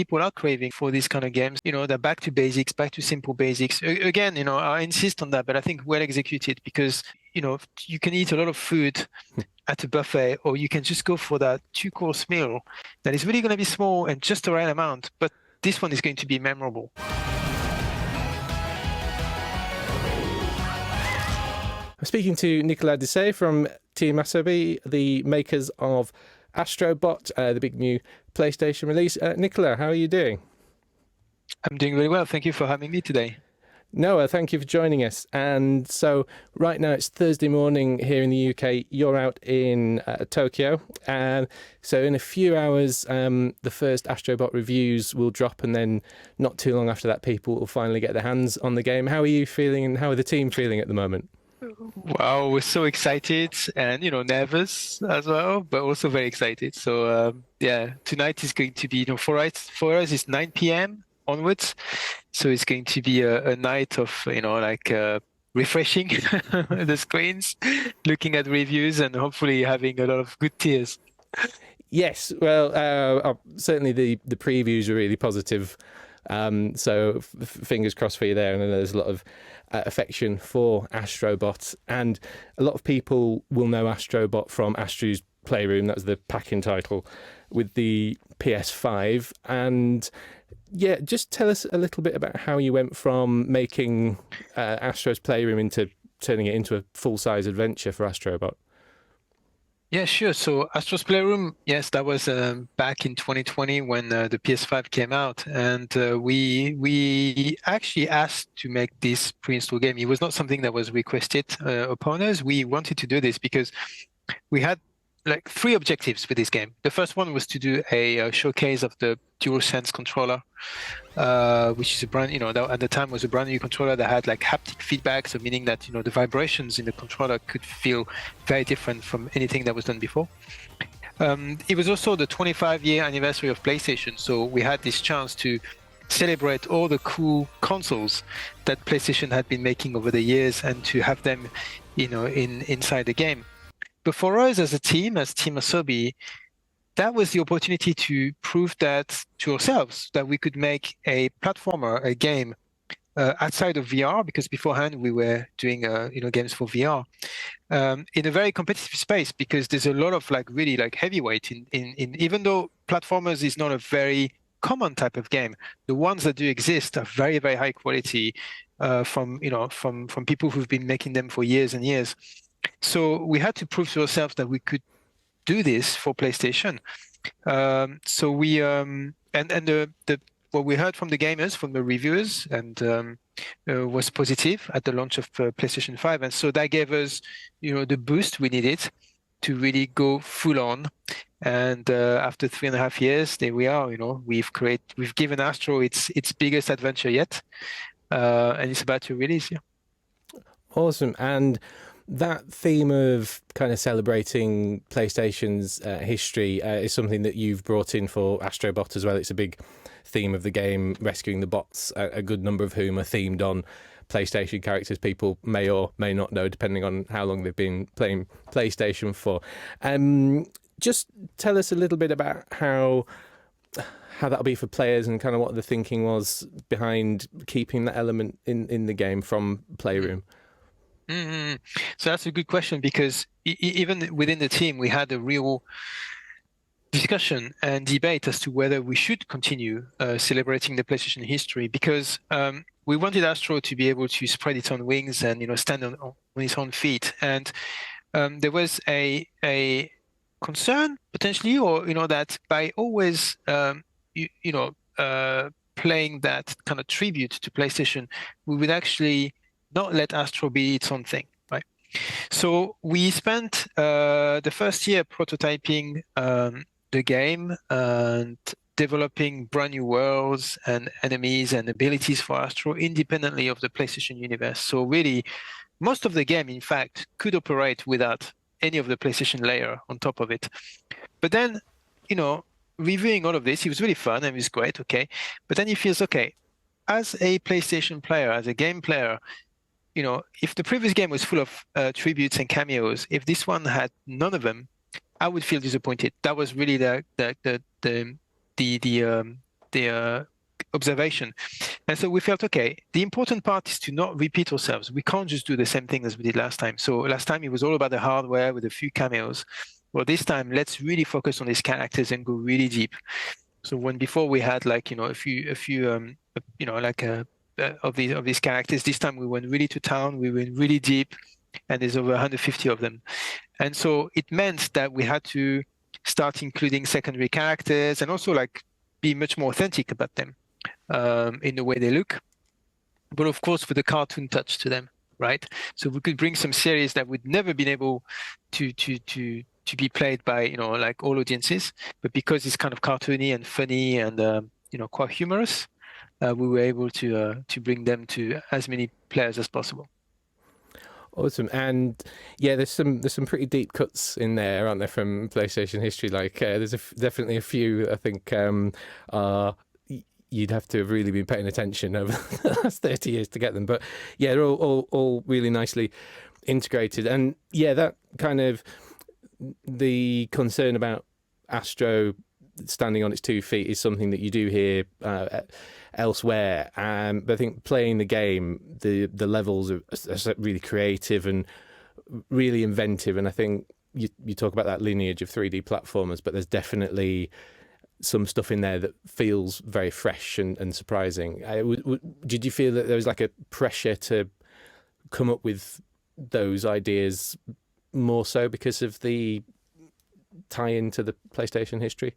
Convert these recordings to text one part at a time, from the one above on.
people are craving for these kind of games. They're back to basics, back to simple basics. Again, I insist on that, but I think well executed, because, you can eat a lot of food at a buffet, or you can just go for that 2-course meal that is really going to be small and just the right amount. But this one is going to be memorable. I'm speaking to Nicolas Doucet from Team Asobi, the makers of Astro Bot, the big new PlayStation release. Nicolas, how are you doing? I'm doing really well. Thank you for having me today. Noah, thank you for joining us. And so right now it's Thursday morning here in the UK. You're out in Tokyo. And so in a few hours, the first Astro Bot reviews will drop. And then not too long after that, people will finally get their hands on the game. How are you feeling and how are the team feeling at the moment? Wow, we're so excited and, nervous as well, but also very excited. So, tonight is going to be, for us it's 9 p.m. onwards. So it's going to be a night of, refreshing the screens, looking at reviews, and hopefully having a lot of good tears. Yes, well, certainly the previews are really positive. So fingers crossed for you there. And I know there's a lot of affection for Astro Bot, and a lot of people will know Astro Bot from Astro's Playroom. That was the packing title with the PS5. And yeah, just tell us a little bit about how you went from making Astro's Playroom into turning it into a full-size adventure for Astro Bot. Yeah, sure. So Astro's Playroom, yes, that was back in 2020 when the PS5 came out, and we actually asked to make this pre-install game. It was not something that was requested upon us. We wanted to do this because we had like 3 objectives with this game. The first one was to do a showcase of the DualSense controller, which is a brand, that at the time was a brand new controller that had like haptic feedback, so meaning that the vibrations in the controller could feel very different from anything that was done before. It was also the 25-year anniversary of PlayStation, so we had this chance to celebrate all the cool consoles that PlayStation had been making over the years and to have them, inside the game. But for us as a team, as Team Asobi, that was the opportunity to prove that to ourselves, that we could make a platformer, a game outside of VR, because beforehand we were doing games for VR in a very competitive space, because there's a lot of really heavyweight in even though platformers is not a very common type of game, the ones that do exist are very, very high quality from people who've been making them for years and years. So we had to prove to ourselves that we could do this for PlayStation. So we what we heard from the gamers, from the reviewers, and was positive at the launch of PlayStation 5, and so that gave us, the boost we needed to really go full on. And after 3.5 years, there we are. We've given Astro its biggest adventure yet, and it's about to release. Yeah. Awesome. And that theme of kind of celebrating PlayStation's history is something that you've brought in for Astro Bot as well. It's a big theme of the game, rescuing the bots, a good number of whom are themed on PlayStation characters people may or may not know, depending on how long they've been playing PlayStation for. Just tell us a little bit about how that'll be for players and kind of what the thinking was behind keeping that element in the game from Playroom. Mm-hmm. So that's a good question, because even within the team, we had a real discussion and debate as to whether we should continue celebrating the PlayStation history, because we wanted Astro to be able to spread its own wings and stand on its own feet. And there was a concern potentially, or that by always playing that kind of tribute to PlayStation, we would actually not let Astro be its own thing, right? So we spent the first year prototyping the game and developing brand new worlds and enemies and abilities for Astro independently of the PlayStation universe. So really, most of the game, in fact, could operate without any of the PlayStation layer on top of it. But then, reviewing all of this, it was really fun and it was great, okay? But then it feels, okay, as a PlayStation player, as a game player, if the previous game was full of tributes and cameos, if this one had none of them, I would feel disappointed. That was really the the observation. And so we felt, okay, the important part is to not repeat ourselves. We can't just do the same thing as we did last time. So last time it was all about the hardware with a few cameos. Well, this time let's really focus on these characters and go really deep. So when before we had like a few like of these characters, this time we went really to town. We went really deep, and there's over 150 of them. And so it meant that we had to start including secondary characters and also like be much more authentic about them in the way they look, but of course with a cartoon touch to them, right? So we could bring some series that would never been able to be played by like all audiences, but because it's kind of cartoony and funny and quite humorous, we were able to bring them to as many players as possible. Awesome. And yeah, there's some pretty deep cuts in there, aren't there, from PlayStation history? Like there's definitely a few I think you'd have to have really been paying attention over the last 30 years to get them. But yeah, they're all really nicely integrated. And yeah, that kind of the concern about Astro standing on its 2 feet is something that you do hear elsewhere. But I think playing the game, the levels are really creative and really inventive. And I think you talk about that lineage of 3D platformers, but there's definitely some stuff in there that feels very fresh and surprising. Did you feel that there was like a pressure to come up with those ideas more so because of the tie-in to the PlayStation history?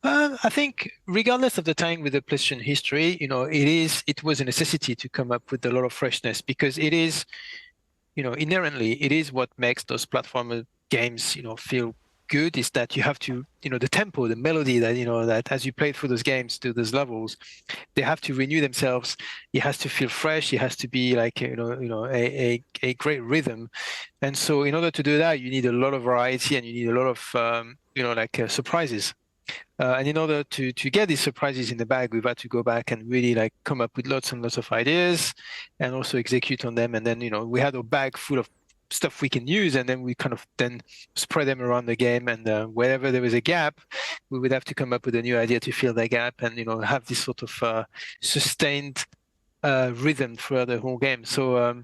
I think regardless of the tying with the PlayStation history, it was a necessity to come up with a lot of freshness, because it is, inherently, it is what makes those platformer games, feel good, is that you have to, the tempo, the melody that as you play through those games, through those levels, they have to renew themselves. It has to feel fresh. It has to be like, a great rhythm. And so in order to do that, you need a lot of variety and you need a lot of, surprises. And in order to get these surprises in the bag, we've had to go back and really like come up with lots and lots of ideas and also execute on them. And then, we had a bag full of stuff we can use, and then we kind of then spread them around the game. And wherever there was a gap, we would have to come up with a new idea to fill that gap and, have this sort of sustained rhythm throughout the whole game. So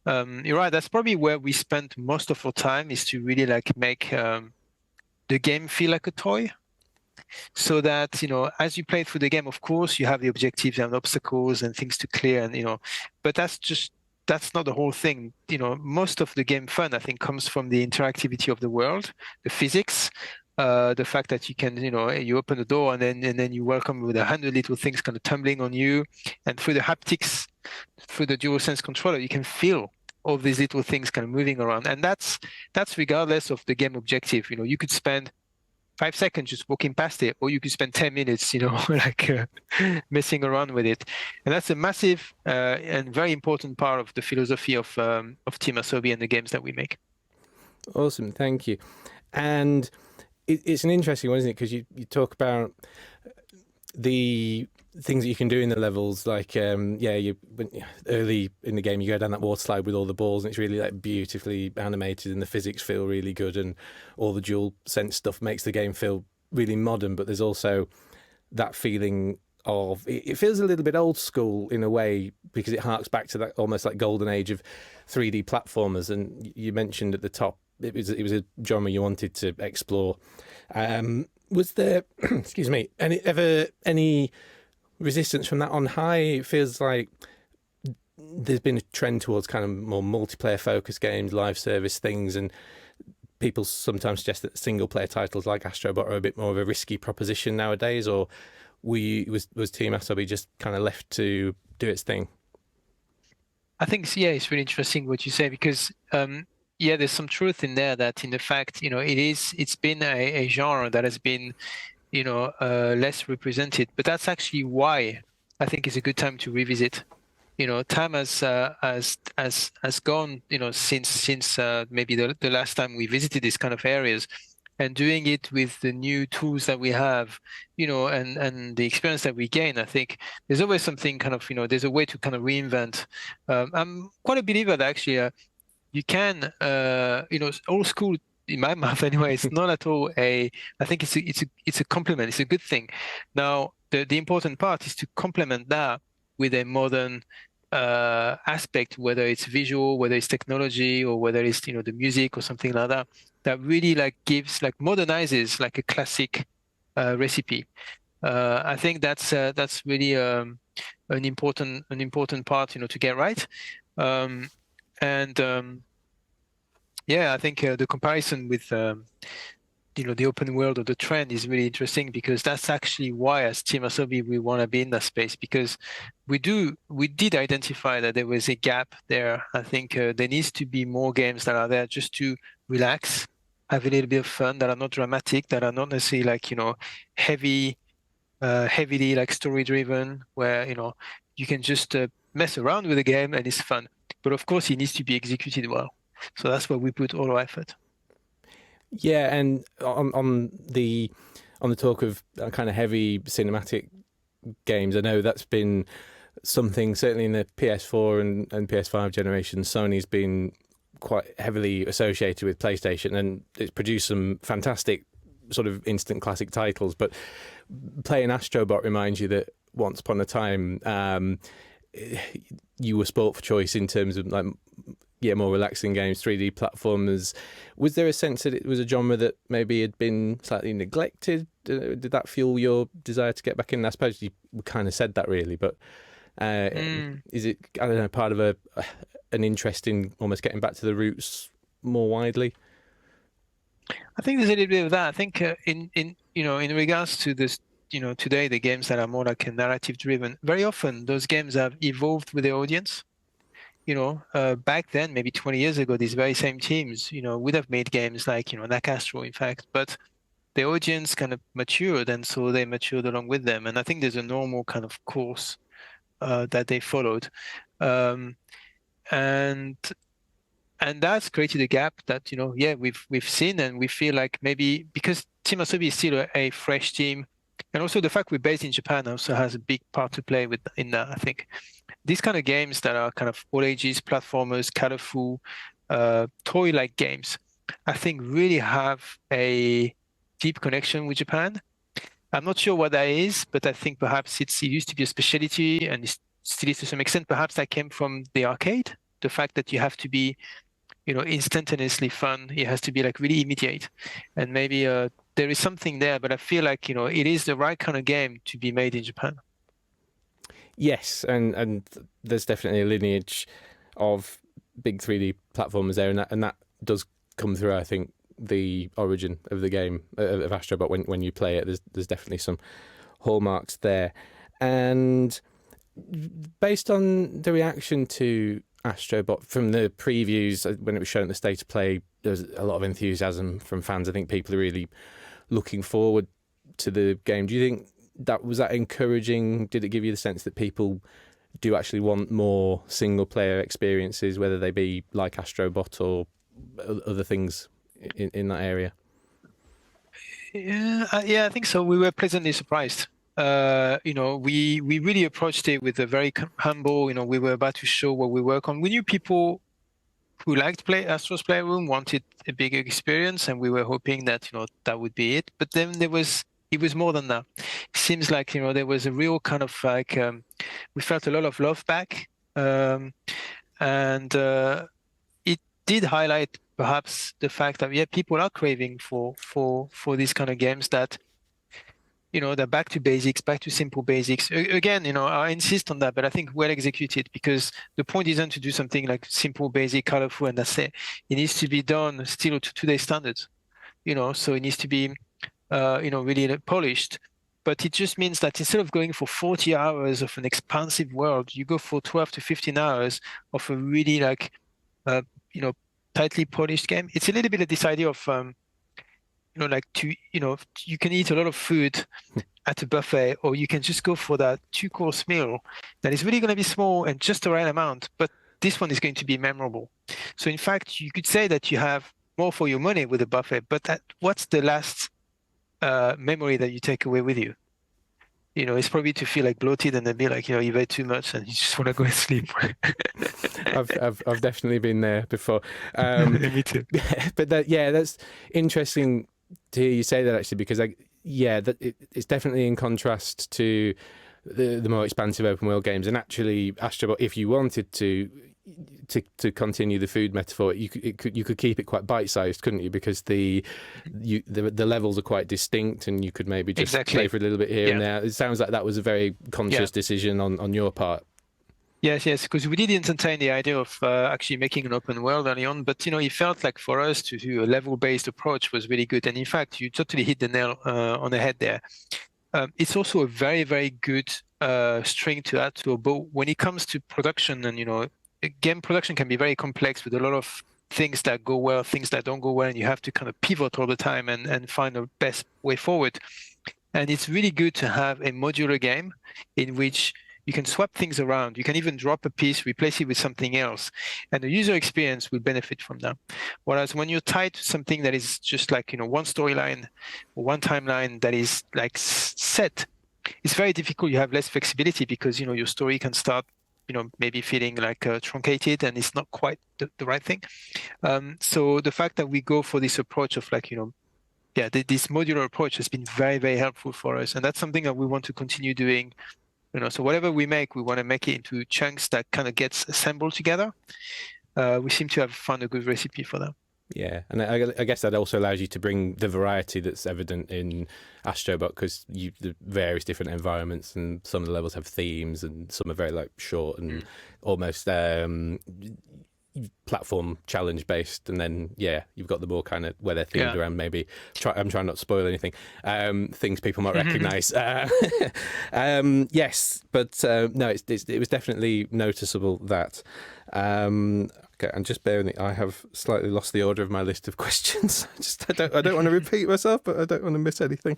you're right. That's probably where we spent most of our time, is to really like make the game feel like a toy. So that, as you play through the game, of course, you have the objectives and obstacles and things to clear, and, but that's not the whole thing. Most of the game fun, I think, comes from the interactivity of the world, the physics, the fact that you can, you open the door and then you welcome with 100 little things kind of tumbling on you, and through the haptics, through the DualSense controller, you can feel all these little things kind of moving around, and that's regardless of the game objective. You could spend 5 seconds just walking past it, or you could spend 10 minutes, like messing around with it. And that's a massive and very important part of the philosophy of Team Asobi and the games that we make. Awesome, thank you. And it's an interesting one, isn't it? Because you talk about the things that you can do in the levels, like early in the game you go down that water slide with all the balls, and it's really like beautifully animated, and the physics feel really good, and all the dual sense stuff makes the game feel really modern. But there's also that feeling of it feels a little bit old school in a way, because it harks back to that almost like golden age of 3D platformers. And you mentioned at the top it was a genre you wanted to explore. Was there excuse me, any resistance from that on high? It feels like there's been a trend towards kind of more multiplayer focused games, live service things, and people sometimes suggest that single player titles like Astro Bot are a bit more of a risky proposition nowadays. Or was Team Asobi just kind of left to do its thing? I think, yeah, it's really interesting what you say, because there's some truth in there, that in the fact, it's been a genre that has been less represented, but that's actually why I think it's a good time to revisit. Time has gone, since maybe the last time we visited these kind of areas, and doing it with the new tools that we have, and the experience that we gain. I think there's always something kind of, there's a way to kind of reinvent. I'm quite a believer that actually you can, old school in my mouth anyway, it's not at all a. I think it's a compliment. It's a good thing. Now, the important part is to complement that with a modern aspect, whether it's visual, whether it's technology, or whether it's the music or something like that. That really like gives like modernizes like a classic recipe. I think that's really an important part, to get right. And yeah, I think the comparison with the open world or the trend is really interesting, because that's actually why as Team Asobi we want to be in that space, because we did identify that there was a gap there. I think there needs to be more games that are there just to relax, have a little bit of fun, that are not dramatic, that are not necessarily like heavily like story driven, where you can just mess around with the game and it's fun. But of course, it needs to be executed well. So that's where we put all our effort. Yeah, and on the talk of kind of heavy cinematic games, I know that's been something certainly in the PS4 and PS5 generation. Sony's been quite heavily associated with PlayStation, and it's produced some fantastic sort of instant classic titles. But playing Astro Bot reminds you that once upon a time, you were sport for choice in terms of like more relaxing games, 3D platformers. Was there a sense that it was a genre that maybe had been slightly neglected? Did that fuel your desire to get back in? I suppose you kind of said that really, but is it, I don't know, part of an interest in almost getting back to the roots more widely? I think there's a little bit of that. I think in regards to this, today the games that are more like a narrative driven, very often those games have evolved with the audience. Back then, maybe 20 years ago, these very same teams, would have made games like, like Astro, in fact, but the audience kind of matured, and so they matured along with them. And I think there's a normal kind of course that they followed. And that's created a gap that, we've seen, and we feel like maybe because Team Asobi is still a fresh team, and also the fact we're based in Japan also has a big part to play with in that, I think. These kind of games that are kind of all ages, platformers, colorful, toy-like games, I think really have a deep connection with Japan. I'm not sure what that is, but I think perhaps it used to be a specialty, and it still is to some extent. Perhaps that came from the arcade, the fact that you have to be, instantaneously fun. It has to be like really immediate, and maybe there is something there. But I feel like it is the right kind of game to be made in Japan. Yes, and there's definitely a lineage of big 3D platformers there, and that does come through. I think the origin of the game of Astro Bot, when you play it, there's definitely some hallmarks there. And based on the reaction to Astro Bot from the previews, when it was shown at the State of Play, there was a lot of enthusiasm from fans. I think people are really looking forward to the game. Do you think was that encouraging? Did it give you the sense that people do actually want more single player experiences, whether they be like Astro Bot or other things in that area? Yeah, I think so. We were pleasantly surprised. We really approached it with a very humble. We were about to show what we work on. We knew people who liked play Astro's Playroom wanted a bigger experience, and we were hoping that that would be it. But then it was more than that. It seems like there was a real kind of like we felt a lot of love back, and it did highlight perhaps the fact that people are craving for these kind of games that they're back to basics, back to simple basics. Again, I insist on that, but I think well executed, because the point isn't to do something like simple, basic, colorful, and that's it. It needs to be done still to today's standards. So it needs to be really polished. But it just means that instead of going for 40 hours of an expansive world, you go for 12 to 15 hours of a really like, tightly polished game. It's a little bit of this idea of, you can eat a lot of food at a buffet, or you can just go for that 2-course meal that is really going to be small and just the right amount. But this one is going to be memorable. So in fact, you could say that you have more for your money with a buffet, but what's the last memory that you take away with you? it's probably to feel like bloated and then be like, you've ate too much and you just want to go and sleep. I've definitely been there before. Me too. But that's interesting to hear you say that, actually, because it's definitely in contrast to the more expansive open world games. And actually, Astro Bot, if you wanted to continue the food metaphor, you could keep it quite bite sized, couldn't you? Because the levels are quite distinct, and you could maybe just play for a little bit here and there. It sounds like that was a very conscious decision on your part. Yes, because we did entertain the idea of actually making an open world early on, but it felt like for us to do a level-based approach was really good. And in fact, you totally hit the nail on the head there. It's also a very, very good string to add to a bow when it comes to production. And game production can be very complex with a lot of things that go well, things that don't go well, and you have to kind of pivot all the time and find the best way forward. And it's really good to have a modular game in which you can swap things around. You can even drop a piece, replace it with something else, and the user experience will benefit from that. Whereas when you're tied to something that is just like one storyline or one timeline that is like set, it's very difficult. You have less flexibility because your story can start maybe feeling like truncated, and it's not quite the right thing. So the fact that we go for this approach of like this modular approach has been very, very helpful for us, and that's something that we want to continue doing. So whatever we make, we want to make it into chunks that kind of gets assembled together. We seem to have found a good recipe for that. Yeah, and I guess that also allows you to bring the variety that's evident in Astro Bot, because the various different environments, and some of the levels have themes, and some are very like short and almost platform challenge based, and then you've got the more kind of where they're themed around maybe I'm trying not to spoil anything, things people might recognize. Yes, but no, it was definitely noticeable that okay, and just bear with me, I have slightly lost the order of my list of questions. I don't want to repeat myself, but I don't want to miss anything.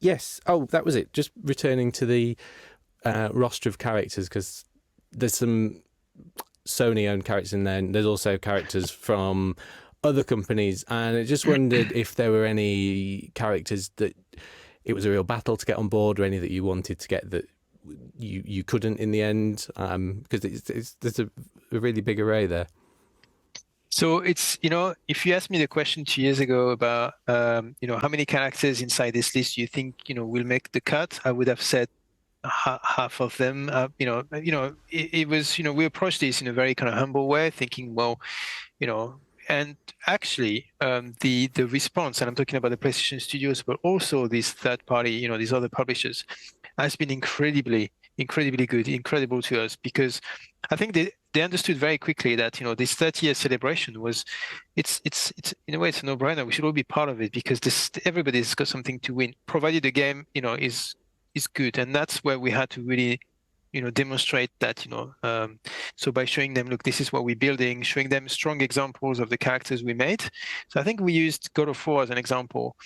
Yes. Oh, that was it. Just returning to the roster of characters, because there's some Sony-owned characters in there, and there's also characters from other companies. And I just wondered if there were any characters that it was a real battle to get on board, or any that you wanted to get that you couldn't in the end, because there's a really big array there. So it's, if you asked me the question 2 years ago about, how many characters inside this list do you think, will make the cut, I would have said half of them. It was, we approached this in a very kind of humble way, thinking, well, and actually the response, and I'm talking about the PlayStation Studios, but also this third party, these other publishers, has been incredibly good, incredible to us, because I think they understood very quickly that this 30-year celebration was, it's in a way it's a no-brainer. We should all be part of it, because everybody's got something to win, provided the game is good, and that's where we had to really demonstrate that. So by showing them, look, this is what we're building, showing them strong examples of the characters we made. So I think we used God of War as an example.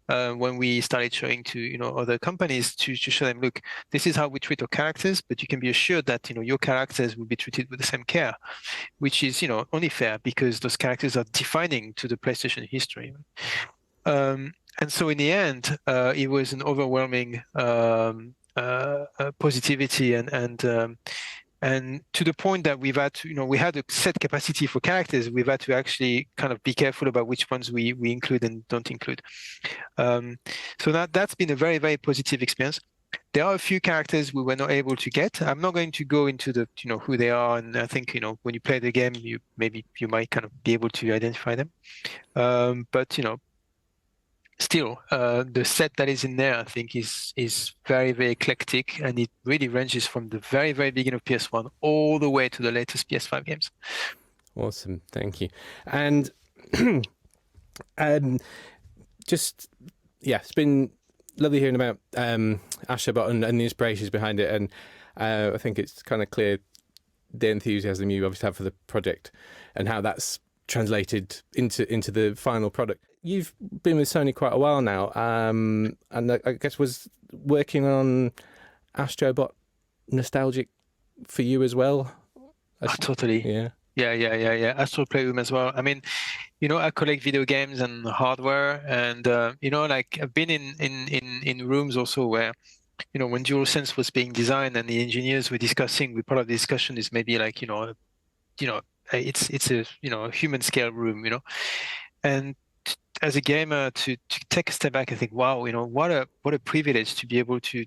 When we started showing to other companies to show them, look, this is how we treat our characters, but you can be assured that your characters will be treated with the same care, which is only fair, because those characters are defining to the PlayStation history. And so in the end, it was an overwhelming positivity, and to the point that we've had to, we had a set capacity for characters. We've had to actually kind of be careful about which ones we include and don't include. So that's been a very, very positive experience. There are a few characters we were not able to get. I'm not going to go into the, who they are. And I think, when you play the game, you might kind of be able to identify them. But, still, the set that is in there, I think, is very, very eclectic, and it really ranges from the very, very beginning of PS1 all the way to the latest PS5 games. Awesome, thank you. And it's been lovely hearing about Astro Bot and the inspirations behind it, and I think it's kind of clear the enthusiasm you obviously have for the project and how that's translated into the final product. You've been with Sony quite a while now, and I guess was working on Astro Bot nostalgic for you as well? Totally. Yeah. Astro Playroom as well. I mean, I collect video games and hardware, and like I've been in rooms also where, when DualSense was being designed and the engineers were discussing, part of the discussion is maybe like, you know, it's a a human scale room, and as a gamer to take a step back and think, wow, what a privilege to be able to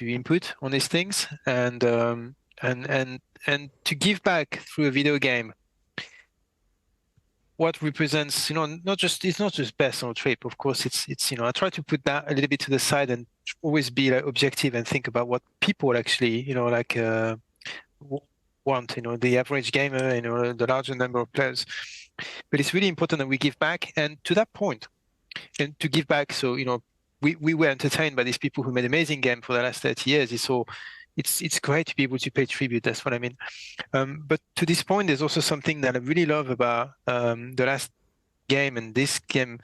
input on these things and to give back through a video game what represents, not just it's not just best on a trip. Of course, it's I try to put that a little bit to the side and always be like objective and think about what people actually, like want, the average gamer, the larger number of players. But it's really important that we give back, and to that point, and to give back. So, we were entertained by these people who made amazing game for the last 30 years. So it's great to be able to pay tribute. That's what I mean. But to this point, there's also something that I really love about the last game and this game.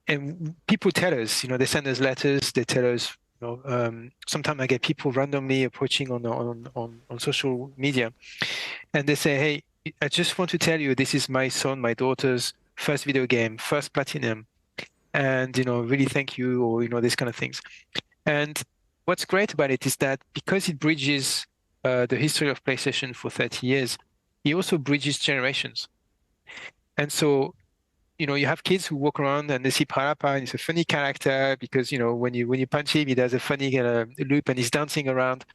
And people tell us, they send us letters. They tell us, sometimes I get people randomly approaching on social media, and they say, "Hey, I just want to tell you, this is my son, my daughter's first video game, first platinum, and really thank you," or these kind of things. And what's great about it is that because it bridges the history of PlayStation for 30 years, it also bridges generations. And so, you have kids who walk around and they see Parappa and it's a funny character because, when you punch him, he does a funny loop and he's dancing around.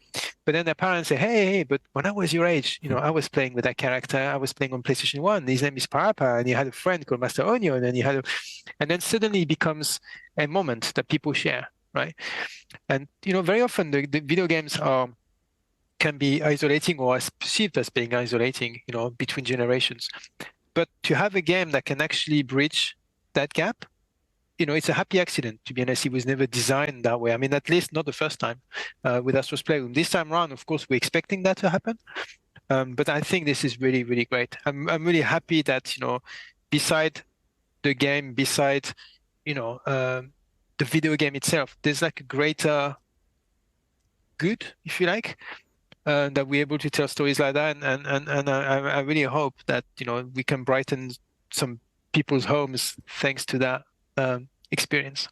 But then their parents say, hey, but when I was your age, I was playing with that character. I was playing on PlayStation 1. His name is Parappa, and you had a friend called Master Onion, and then suddenly it becomes a moment that people share, right? And, very often the video games can be isolating or as perceived as being isolating, between generations. But to have a game that can actually bridge that gap, it's a happy accident, to be honest. It was never designed that way. I mean, at least not the first time with Astro's Playroom. This time around, of course, we're expecting that to happen. But I think this is really, really great. I'm really happy that, beside the game, beside, the video game itself, there's like a greater good, if you like, that we're able to tell stories like that. And I really hope that, we can brighten some people's homes thanks to that experience.